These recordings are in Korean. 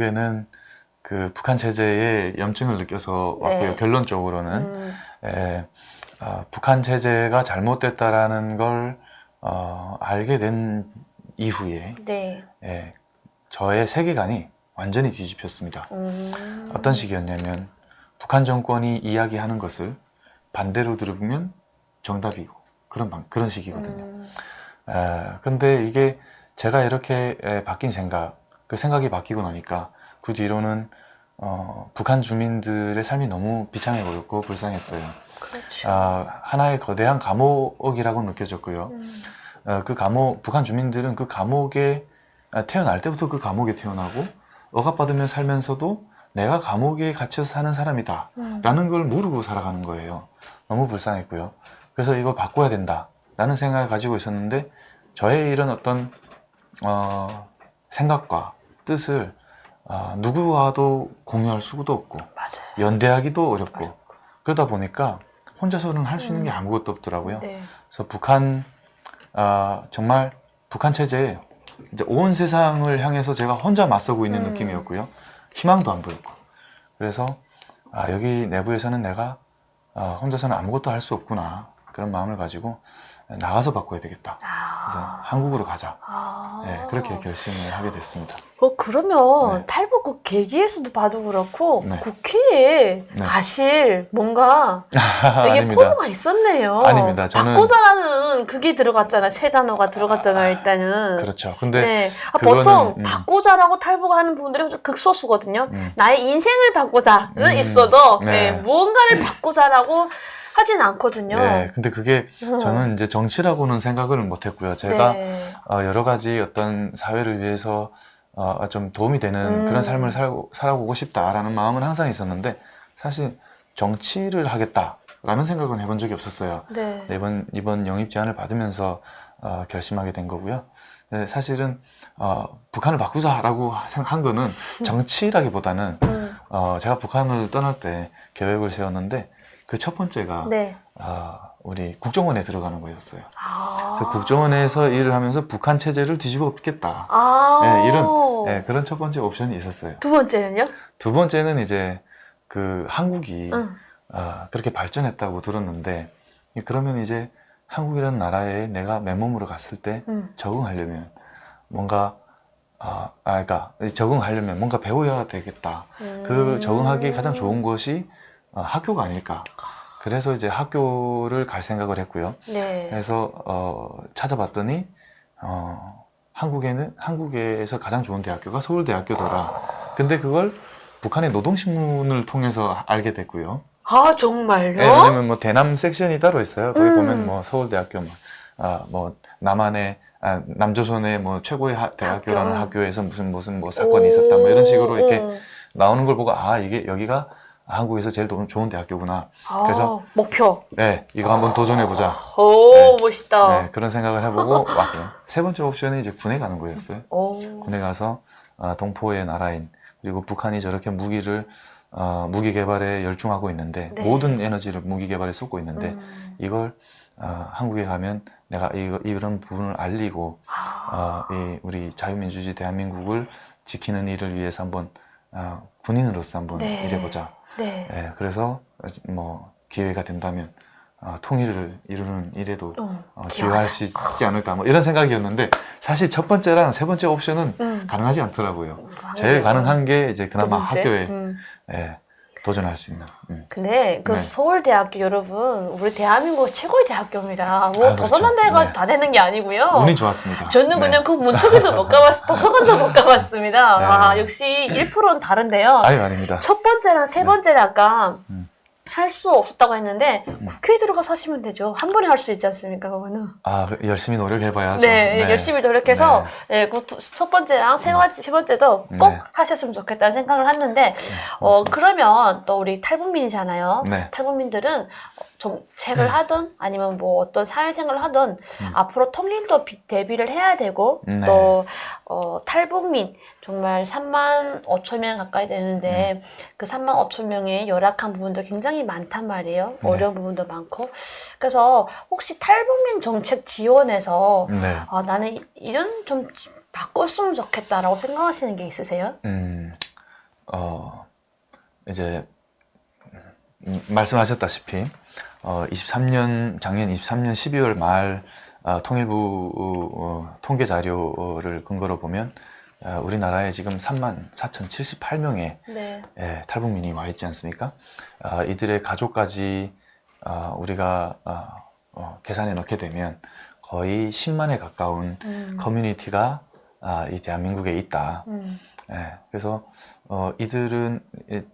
결국에는 그 북한 체제의 염증을 느껴서 왔고요. 네. 결론적으로는 북한 체제가 잘못됐다라는 걸 알게 된 이후에 네. 저의 세계관이 완전히 뒤집혔습니다. 어떤 식이었냐면 북한 정권이 이야기하는 것을 반대로 들으면 정답이고 그런 식이거든요. 근데 이게 제가 이렇게 바뀐 그 생각이 바뀌고 나니까 그 뒤로는 북한 주민들의 삶이 너무 비참해 보였고 불쌍했어요. 그렇죠. 하나의 거대한 감옥이라고 느껴졌고요. 그 북한 주민들은 그 감옥에 태어날 때부터 그 감옥에 태어나고 억압받으며 살면서도 내가 감옥에 갇혀서 사는 사람이다 라는 걸 모르고 살아가는 거예요. 너무 불쌍했고요. 그래서 이걸 바꿔야 된다 라는 생각을 가지고 있었는데 저의 이런 어떤 생각과 뜻을 누구와도 공유할 수도 없고 맞아요. 연대하기도 어렵고 그러다 보니까 혼자서는 할 수 있는 게 아무것도 없더라고요. 네. 그래서 정말 북한 체제에 이제 온 세상을 향해서 제가 혼자 맞서고 있는 느낌이었고요. 희망도 안 보였고. 그래서 여기 내부에서는 내가 혼자서는 아무것도 할 수 없구나. 그런 마음을 가지고 나가서 바꿔야 되겠다. 그래서 한국으로 가자. 네, 그렇게 결심을 하게 됐습니다. 그러면 네. 탈북 그 계기에서도 봐도 그렇고 네. 국회에 네. 가실 뭔가 이게 아닙니다. 포부가 있었네요. 아닙니다. 저는 바꾸자라는 그게 들어갔잖아요. 세 단어가 들어갔잖아요. 일단은. 그렇죠. 근데 네. 그거는, 보통 바꾸자라고 탈북하는 분들이 극소수거든요. 나의 인생을 바꾸자는 있어도 네. 무언가를 바꾸자라고 하진 않거든요. 네, 근데 그게 저는 이제 정치라고는 생각을 못 했고요. 제가 네. 여러 가지 어떤 사회를 위해서 좀 도움이 되는 그런 삶을 살아보고 싶다라는 마음은 항상 있었는데 사실 정치를 하겠다라는 생각은 해본 적이 없었어요. 네. 이번 영입 제안을 받으면서 결심하게 된 거고요. 네, 사실은 북한을 바꾸자라고 한 거는 정치라기보다는 제가 북한을 떠날 때 계획을 세웠는데 그 첫 번째가 네. 우리 국정원에 들어가는 거였어요. 그래서 국정원에서 일을 하면서 북한 체제를 뒤집어 엎겠다. 네, 그런 첫 번째 옵션이 있었어요. 두 번째는요? 두 번째는 이제 그 한국이 그렇게 발전했다고 들었는데 그러면 이제 한국이라는 나라에 내가 맨몸으로 갔을 때 적응하려면 뭔가 그러니까 적응하려면 뭔가 배워야 되겠다. 그 적응하기 가장 좋은 것이 학교가 아닐까. 그래서 이제 학교를 갈 생각을 했고요. 네. 그래서 찾아봤더니 한국에서 가장 좋은 대학교가 서울대학교더라. 근데 그걸 북한의 노동신문을 통해서 알게 됐고요. 정말요? 네, 왜냐면 뭐 대남 섹션이 따로 있어요. 거기 보면 뭐 서울대학교 뭐 남한의 남조선의 뭐 최고의 대학교라는 학교에서 무슨 뭐 사건이 있었다 뭐 이런 식으로 이렇게 나오는 걸 보고 이게 여기가 한국에서 제일 좋은 대학교구나. 그래서 목표. 네, 이거 한번 도전해보자. 오, 멋있다. 네, 그런 생각을 해보고 왔고요. 세 번째 옵션은 이제 군에 가는 거였어요. 군에 가서 동포의 나라인 그리고 북한이 저렇게 무기 개발에 열중하고 있는데 네. 모든 에너지를 무기 개발에 쏟고 있는데 이걸 한국에 가면 내가 이런 부분을 알리고 우리 자유민주주의 대한민국을 지키는 일을 위해서 한번 군인으로서 한번 네. 일해보자. 네. 네, 그래서 뭐 기회가 된다면 통일을 이루는 일에도 기여할 수 있지 않을까 뭐 이런 생각이었는데 사실 첫 번째랑 세 번째 옵션은 가능하지 않더라고요. 제일 가능한 게 이제 그나마 학교에 도전할 수 있는. 근데 그 네. 서울대학교 여러분 우리 대한민국 최고의 대학교입니다. 뭐 그렇죠. 도서관 대가 네. 다 되는 게 아니고요. 운이 좋았습니다. 저는 그냥 그 문턱에도 못 가봤, 도서관도 못 가봤습니다. 네. 역시 1%는 다른데요. 아닙니다. 첫 번째랑 세 번째를 아까 할 수 없었다고 했는데 국회에 들어가서 하시면 되죠. 한 번에 할 수 있지 않습니까, 그거는? 열심히 노력해봐야죠. 네, 열심히 노력해서 첫 번째랑 세 번째도 꼭 하셨으면 좋겠다는 생각을 했는데 그러면 또 우리 탈북민이잖아요. 네. 탈북민들은 정책을 하든 아니면 뭐 어떤 사회생활을 하든 앞으로 통일도 대비를 해야 되고 또 탈북민 정말 3만 5천 명 가까이 되는데 그 3만 5천 명의 열악한 부분도 굉장히 많단 말이에요. 어려운 부분도 많고. 그래서 혹시 탈북민 정책 지원에서 나는 이런 좀 바꿨으면 좋겠다라고 생각하시는 게 있으세요? 이제 말씀하셨다시피 작년 23년 12월 말 통일부 통계 자료를 근거로 보면 우리나라에 지금 34,078명의 네. 탈북민이 와 있지 않습니까? 이들의 가족까지 우리가 계산해 넣게 되면 거의 10만에 가까운 커뮤니티가 이 대한민국에 있다. 그래서 이들은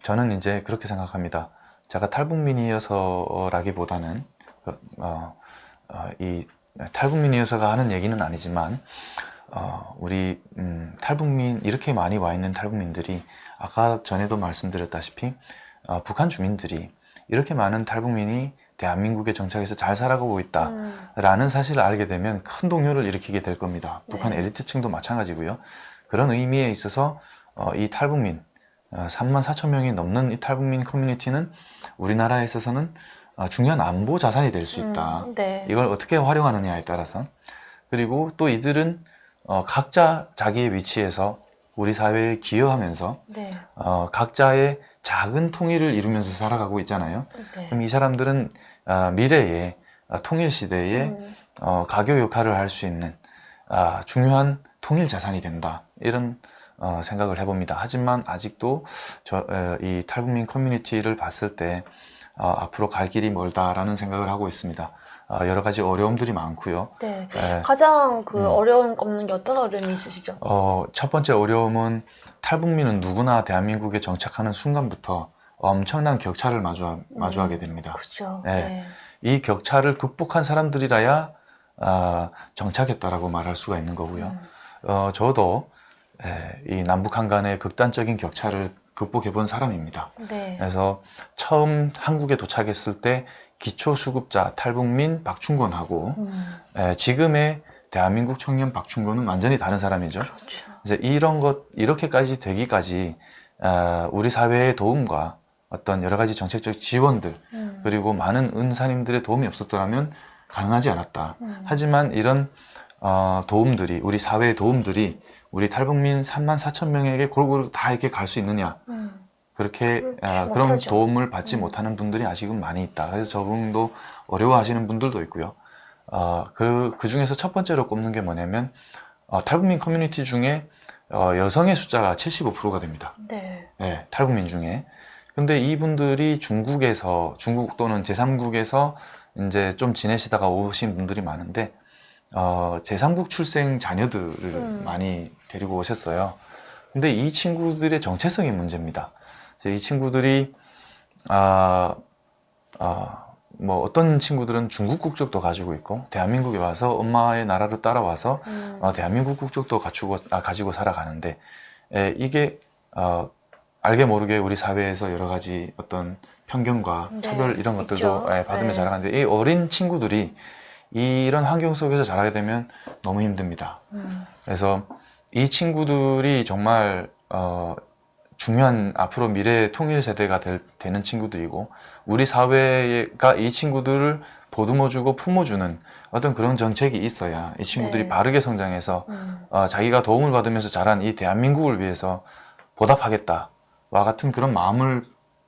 저는 이제 그렇게 생각합니다. 제가 탈북민이어서라기보다는 이 탈북민이어서가 하는 얘기는 아니지만 우리 탈북민 이렇게 많이 와 있는 탈북민들이 아까 전에도 말씀드렸다시피 북한 주민들이 이렇게 많은 탈북민이 대한민국에 정착해서 잘 살아가고 있다라는 사실을 알게 되면 큰 동요를 일으키게 될 겁니다. 북한 엘리트층도 마찬가지고요. 그런 의미에 있어서 이 탈북민 34,000명이 넘는 이 탈북민 커뮤니티는 우리나라에 있어서는 중요한 안보 자산이 될 수 있다. 네. 이걸 어떻게 활용하느냐에 따라서. 그리고 또 이들은 각자 자기의 위치에서 우리 사회에 기여하면서 네. 각자의 작은 통일을 이루면서 살아가고 있잖아요. 네. 그럼 이 사람들은 미래에 통일 시대에 가교 역할을 할 수 있는 중요한 통일 자산이 된다. 이런 생각을 해봅니다. 하지만 아직도 이 탈북민 커뮤니티를 봤을 때 앞으로 갈 길이 멀다라는 생각을 하고 있습니다. 여러 가지 어려움들이 많고요. 네. 가장 어려움 꼽는 게 어떤 어려움이 있으시죠? 첫 번째 어려움은 탈북민은 누구나 대한민국에 정착하는 순간부터 엄청난 격차를 마주하게 됩니다. 그렇죠. 네. 이 격차를 극복한 사람들이라야 정착했다라고 말할 수가 있는 거고요. 저도 이 남북한 간의 극단적인 격차를 극복해 본 사람입니다. 네. 그래서 처음 한국에 도착했을 때 기초수급자 탈북민 박충권하고 지금의 대한민국 청년 박충권은 완전히 다른 사람이죠. 그렇죠. 이제 이렇게까지 되기까지 우리 사회의 도움과 어떤 여러 가지 정책적 지원들 그리고 많은 은사님들의 도움이 없었더라면 가능하지 않았다. 하지만 이런 도움들이 우리 사회의 도움들이 우리 탈북민 34,000명에게 골고루 다 이렇게 갈 수 있느냐? 그렇게 그런 못하죠. 도움을 받지 못하는 분들이 아직은 많이 있다. 그래서 적응도 어려워하시는 분들도 있고요. 그 중에서 첫 번째로 꼽는 게 뭐냐면 탈북민 커뮤니티 중에 여성의 숫자가 75%가 됩니다. 네. 네, 탈북민 중에. 근데 이분들이 중국 또는 제3국에서 이제 좀 지내시다가 오신 분들이 많은데 제3국 출생 자녀들을 많이 데리고 오셨어요. 근데 이 친구들의 정체성이 문제입니다. 이 친구들이 뭐 어떤 친구들은 중국 국적도 가지고 있고 대한민국에 와서 엄마의 나라를 따라와서 대한민국 국적도 가지고 살아가는데 이게 알게 모르게 우리 사회에서 여러 가지 어떤 편견과 차별 이런 것들도 받으며 자라가는데 이 어린 친구들이 이런 환경 속에서 자라게 되면 너무 힘듭니다. 그래서 이 친구들이 정말 중요한 앞으로 미래의 통일 세대가 되는 친구들이고 우리 사회가 이 친구들을 보듬어주고 품어주는 어떤 그런 정책이 있어야 이 친구들이 바르게 성장해서 자기가 도움을 받으면서 자란 이 대한민국을 위해서 보답하겠다와 같은 그런 마음을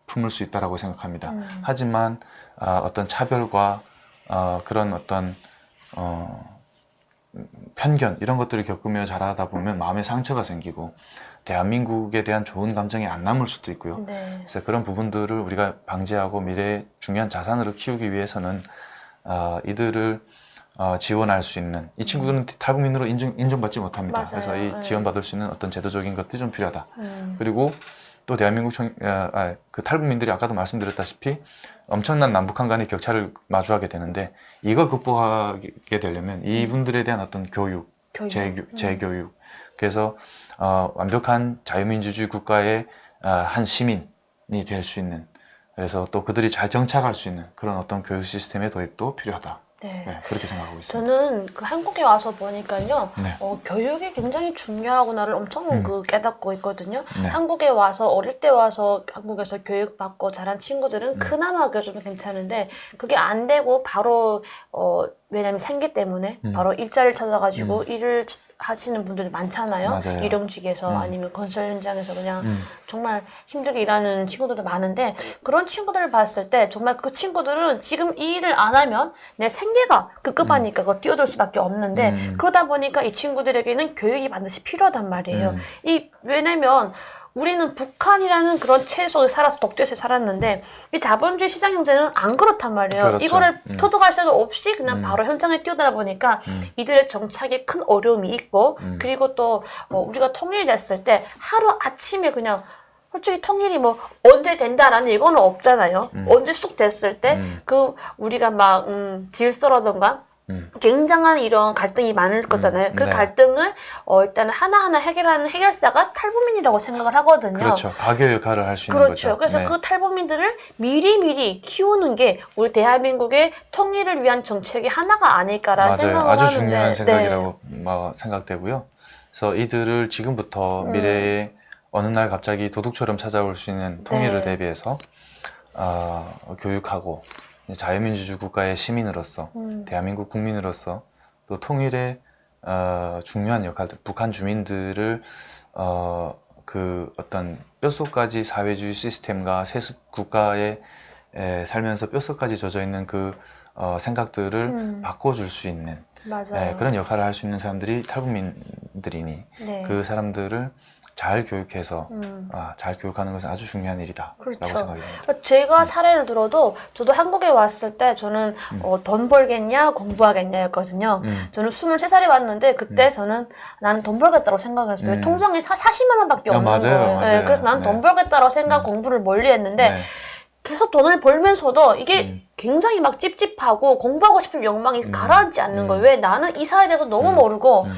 품을 수 있다고 생각합니다. 하지만 어떤 차별과 그런 어떤 편견 이런 것들을 겪으며 자라다 보면 마음에 상처가 생기고 대한민국에 대한 좋은 감정이 안 남을 수도 있고요. 그래서 그런 부분들을 우리가 방지하고 미래의 중요한 자산으로 키우기 위해서는 이들을 지원할 수 있는 이 친구들은 탈북민으로 인정받지 못합니다. 맞아요. 그래서 이 지원받을 수 있는 어떤 제도적인 것들이 좀 필요하다. 그리고 또 대한민국 그 탈북민들이 아까도 말씀드렸다시피 엄청난 남북한 간의 격차를 마주하게 되는데 이걸 극복하게 되려면 이분들에 대한 어떤 교육. 재교육. 그래서 완벽한 자유민주주의 국가의 한 시민이 될 수 있는 그래서 또 그들이 잘 정착할 수 있는 그런 어떤 교육 시스템의 도입도 필요하다. 네, 그렇게 생각하고 있습니다. 저는 그 한국에 와서 보니까요, 네. 교육이 굉장히 중요하구나를 엄청 깨닫고 있거든요. 네. 한국에 와서 어릴 때 와서 한국에서 교육받고 자란 친구들은 그나마 좀 괜찮은데 그게 안 되고 바로 왜냐면 생계 때문에 바로 일자리를 찾아가지고 일을 하시는 분들이 많잖아요. 맞아요. 일용직에서 아니면 건설 현장에서 그냥 음. 정말 힘들게 일하는 친구들도 많은데 그런 친구들을 봤을 때 정말 그 친구들은 지금 이 일을 안 하면 내 생계가 급급하니까 그거 뛰어들 수밖에 없는데 그러다 보니까 이 친구들에게는 교육이 반드시 필요하단 말이에요. 왜냐면 우리는 북한이라는 그런 체제 속에 살아서 독재에서 살았는데 이 자본주의 시장 경제는 안 그렇단 말이에요. 그렇죠. 이거를 터득할 새도 없이 그냥 바로 현장에 뛰어들다 보니까 이들의 정착에 큰 어려움이 있고 그리고 또 우리가 통일됐을 때 하루 아침에 그냥 솔직히 통일이 뭐 언제 된다라는 이거는 없잖아요. 언제 쑥 됐을 때 그 우리가 막 질서라던가 굉장한 이런 갈등이 많을 거잖아요. 그 네. 갈등을 일단 하나하나 해결하는 해결사가 탈북민이라고 생각을 하거든요. 그렇죠. 가교 역할을 할 수 있는 그렇죠. 거죠. 그래서 네. 그 탈북민들을 미리미리 키우는 게 우리 대한민국의 통일을 위한 정책의 하나가 아닐까라는 맞아요. 생각을 아주 하는데 중요한 생각이라고 생각되고요. 그래서 이들을 지금부터 미래에 어느 날 갑자기 도둑처럼 찾아올 수 있는 통일을 대비해서 교육하고 자유민주주의 국가의 시민으로서 대한민국 국민으로서 또 통일의 중요한 역할들, 북한 주민들을 그 어떤 뼛속까지 사회주의 시스템과 세습 국가에 살면서 뼛속까지 젖어 있는 그 생각들을 바꿔줄 수 있는 맞아요. 그런 역할을 할 수 있는 사람들이 탈북민들이니 네. 그 사람들을 잘 교육해서 잘 교육하는 것은 아주 중요한 일이다 그렇죠. 라고 생각이 듭니다. 제가 사례를 들어도 저도 한국에 왔을 때 저는 돈 벌겠냐 공부하겠냐였거든요. 저는 23살에 왔는데 그때 저는 나는 돈 벌겠다고 생각했어요. 통장에 40만 원밖에 없는 맞아요, 거예요. 맞아요. 네, 그래서 나는 네. 돈 벌겠다고 생각 공부를 멀리 했는데 계속 돈을 벌면서도 이게 굉장히 막 찝찝하고 공부하고 싶은 욕망이 가라앉지 않는 거예요. 왜? 나는 이 사회에 대해서 너무 모르고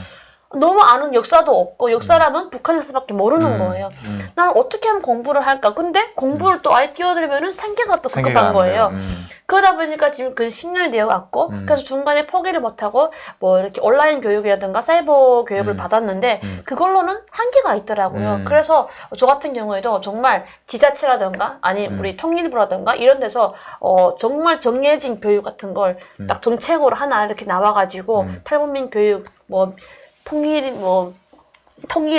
너무 아는 역사도 없고 역사라면 북한 역사밖에 모르는 거예요. 난 어떻게 하면 공부를 할까? 근데 공부를 또 아예 뛰어들면은 생계가 또 급급한 거예요. 그러다 보니까 지금 그 10년이 되어갔고 그래서 중간에 포기를 못하고 뭐 이렇게 온라인 교육이라든가 사이버 교육을 받았는데 그걸로는 한계가 있더라고요. 그래서 저 같은 경우에도 정말 지자체라든가 아니 우리 통일부라든가 이런 데서 정말 정해진 교육 같은 걸 딱 정책으로 하나 이렇게 나와가지고 탈북민 교육 뭐 통일의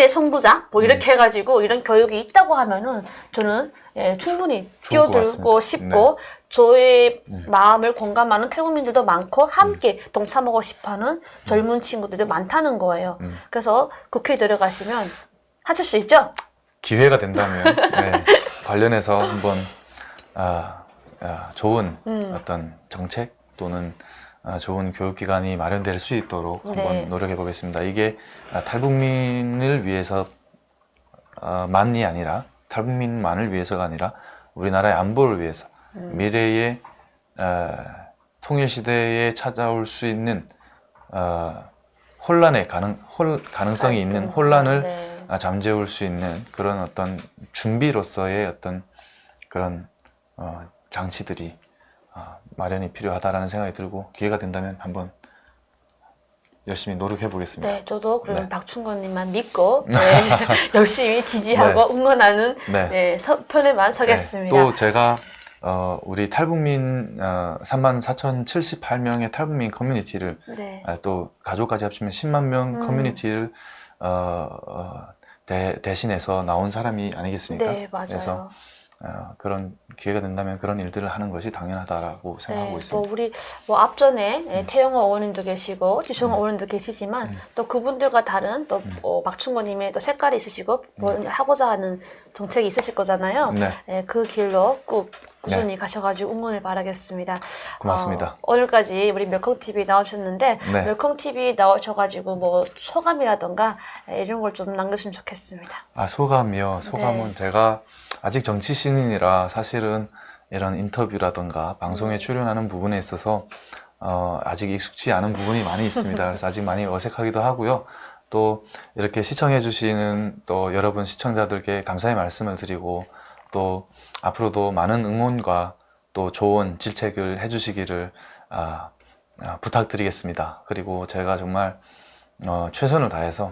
선구자 뭐 이렇게 해가지고 이런 교육이 있다고 하면은 저는 충분히 좋을 것 뛰어들고 같습니다. 싶고 저의 마음을 공감하는 탈북민들도 많고 함께 동참하고 싶어하는 젊은 친구들도 많다는 거예요. 그래서 국회에 들어가시면 하실 수 있죠? 기회가 된다면 관련해서 한번 좋은 어떤 정책 또는 좋은 교육기관이 마련될 수 있도록 한번 노력해 보겠습니다. 이게 탈북민을 위해서 만이 아니라 탈북민만을 위해서가 아니라 우리나라의 안보를 위해서 미래의 통일 시대에 찾아올 수 있는 혼란의 가능성이 있는 혼란을 잠재울 수 있는 그런 어떤 준비로서의 어떤 그런 장치들이 마련이 필요하다라는 생각이 들고 기회가 된다면 한번 열심히 노력해 보겠습니다. 네, 저도 그러면 박충건님만 믿고 열심히 지지하고 응원하는 편에만 서겠습니다. 또 제가 우리 탈북민 34,078명의 탈북민 커뮤니티를 또 가족까지 합치면 10만 명 커뮤니티를 대신해서 나온 사람이 아니겠습니까? 네, 맞아요. 그래서 그런 기회가 된다면 그런 일들을 하는 것이 당연하다라고 생각하고 있습니다. 뭐 우리 뭐 앞전에 태영호 의원님도 계시고 주성호 의원님도 계시지만 또 그분들과 다른 또 박충건님의 또 색깔이 있으시고 하고자 하는 정책이 있으실 거잖아요. 그 길로 꼭 꾸준히 가셔가지고 응원을 바라겠습니다. 고맙습니다. 오늘까지 우리 멸콩TV 나오셨는데 멸콩TV 나오셔가지고 뭐 소감이라던가 이런 걸 좀 남겨주시면 좋겠습니다. 소감이요? 소감은 제가 아직 정치 신인이라 사실은 이런 인터뷰라던가 방송에 출연하는 부분에 있어서 아직 익숙치 않은 부분이 많이 있습니다. 그래서 아직 많이 어색하기도 하고요. 또 이렇게 시청해 주시는 또 여러분 시청자들께 감사의 말씀을 드리고 또 앞으로도 많은 응원과 또 좋은 질책을 해주시기를 부탁드리겠습니다. 그리고 제가 정말 최선을 다해서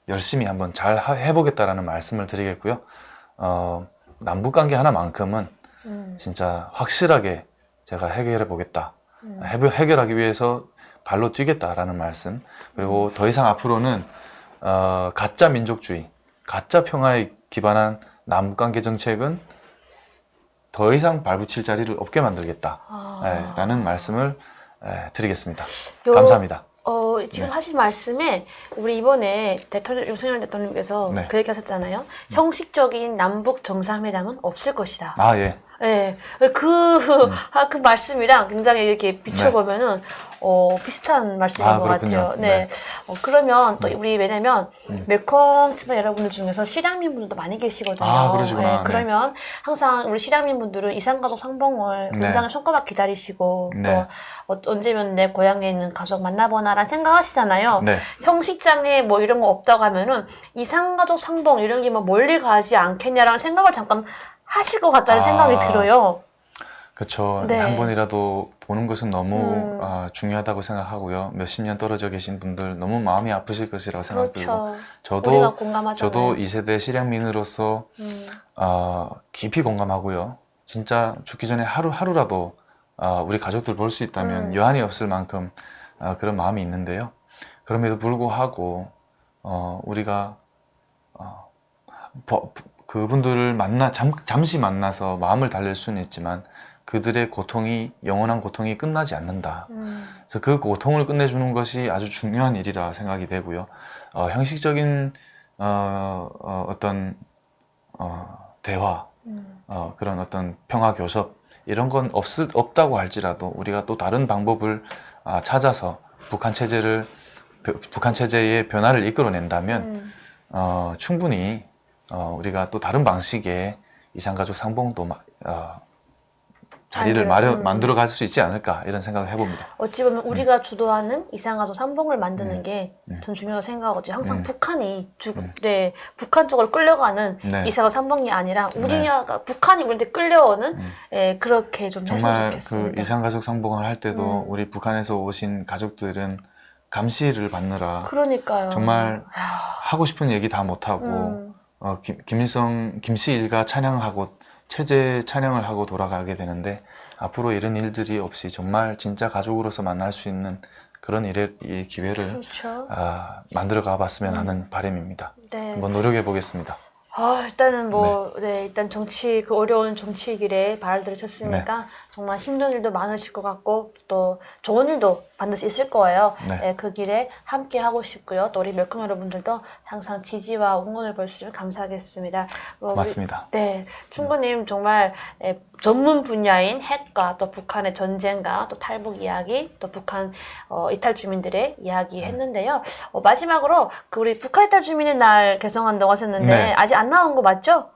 열심히 한번 잘 해보겠다라는 말씀을 드리겠고요. 남북관계 하나만큼은 진짜 확실하게 제가 해결해 보겠다. 해결하기 위해서 발로 뛰겠다라는 말씀. 그리고 더 이상 앞으로는 가짜 민족주의, 가짜 평화에 기반한 남북관계 정책은 더 이상 발붙일 자리를 없게 만들겠다. 라는 말씀을 드리겠습니다. 감사합니다. 지금 하신 말씀에 우리 이번에 윤석열 대통령께서 네. 그 얘기 하셨잖아요. 형식적인 남북 정상회담은 없을 것이다. 아, 예. 네, 그 말씀이랑 굉장히 이렇게 비춰보면은, 비슷한 말씀인 것 그렇군요. 같아요. 네. 그러면 또 우리 왜냐면, 멜콩 시청자 여러분들 중에서 실향민 분들도 많이 계시거든요. 그러시구나. 네, 그러면 항상 우리 실향민 분들은 이산가족 상봉을 굉장히 손꼽아 기다리시고, 네. 또 언제면 내 고향에 있는 가족 만나보나라는 생각하시잖아요. 네. 형식장에 뭐 이런 거 없다고 하면은, 이산가족 상봉 이런 게 뭐 멀리 가지 않겠냐라는 생각을 잠깐 하실 것 같다는 생각이 들어요. 그렇죠. 네. 한 번이라도 보는 것은 너무 중요하다고 생각하고요. 몇십 년 떨어져 계신 분들 너무 마음이 아프실 것이라고 생각들고 그렇죠. 우리가 공감하잖아요. 저도 2세대 실향민으로서 깊이 공감하고요. 진짜 죽기 전에 하루라도 우리 가족들 볼 수 있다면 여한이 없을 만큼 그런 마음이 있는데요. 그럼에도 불구하고 우리가 그분들을 잠시 만나서 마음을 달랠 수는 있지만 그들의 고통이 영원한 고통이 끝나지 않는다. 그래서 그 고통을 끝내주는 것이 아주 중요한 일이라 생각이 되고요. 형식적인 어떤 대화, 그런 어떤 평화 교섭 이런 건 없다고 할지라도 우리가 또 다른 방법을 찾아서 북한 체제의 변화를 이끌어낸다면 충분히 우리가 또 다른 방식의 이산가족 상봉도 자리를 만들어 갈 수 있지 않을까 이런 생각을 해봅니다. 어찌 보면 우리가 주도하는 이산가족 상봉을 만드는 게 전 중요하다고 생각하거든요. 항상 북한이 북한 쪽으로 끌려가는 이산가족 상봉이 아니라 북한이 우리한테 끌려오는 그렇게 좀 했으면 정말 좋겠습니다. 그 이산가족 상봉을 할 때도 우리 북한에서 오신 가족들은 감시를 받느라 그러니까요. 정말 하고 싶은 얘기 다 못하고 김씨 일가 찬양하고 체제 찬양을 하고 돌아가게 되는데 앞으로 이런 일들이 없이 정말 진짜 가족으로서 만날 수 있는 그런 이 기회를 만들어 가봤으면 하는 바람입니다. 네. 한번 노력해 보겠습니다. 일단은 일단 그 어려운 정치 길에 발을 쳤으니까 정말 힘든 일도 많으실 것 같고 또 좋은 일도 반드시 있을 거예요. 그 길에 함께 하고 싶고요. 또 우리 멜콩 여러분들도 항상 지지와 응원을 보여주시면 감사하겠습니다. 고맙습니다. 충고님 정말 전문 분야인 핵과 또 북한의 전쟁과 또 탈북 이야기, 또 북한 이탈 주민들의 이야기 했는데요. 마지막으로 우리 북한 이탈 주민의 날 개성한다고 하셨는데 아직 안 나온 거 맞죠?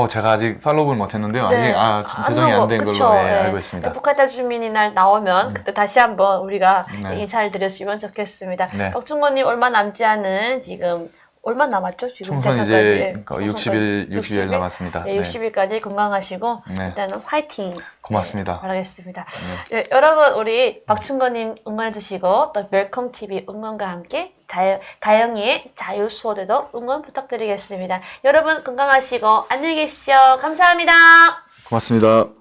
제가 아직 팔로우를 못했는데요. 아직 제정이 안 된 걸로 알고 있습니다. 북한 이탈 주민의 날 나오면 그때 다시 한번 우리가 인사를 드렸으면 좋겠습니다. 박준권님 얼마 남지 않은 지금 얼마 남았죠? 지금 총선 이제 대선까지? 60일 남았습니다. 60일까지 건강하시고 일단은 화이팅 고맙습니다. 바라겠습니다. 여러분 우리 박충건님 응원해주시고 또 멜콩TV 응원과 함께 가영이의 자유수호대도 응원 부탁드리겠습니다. 여러분 건강하시고 안녕히 계십시오. 감사합니다. 고맙습니다.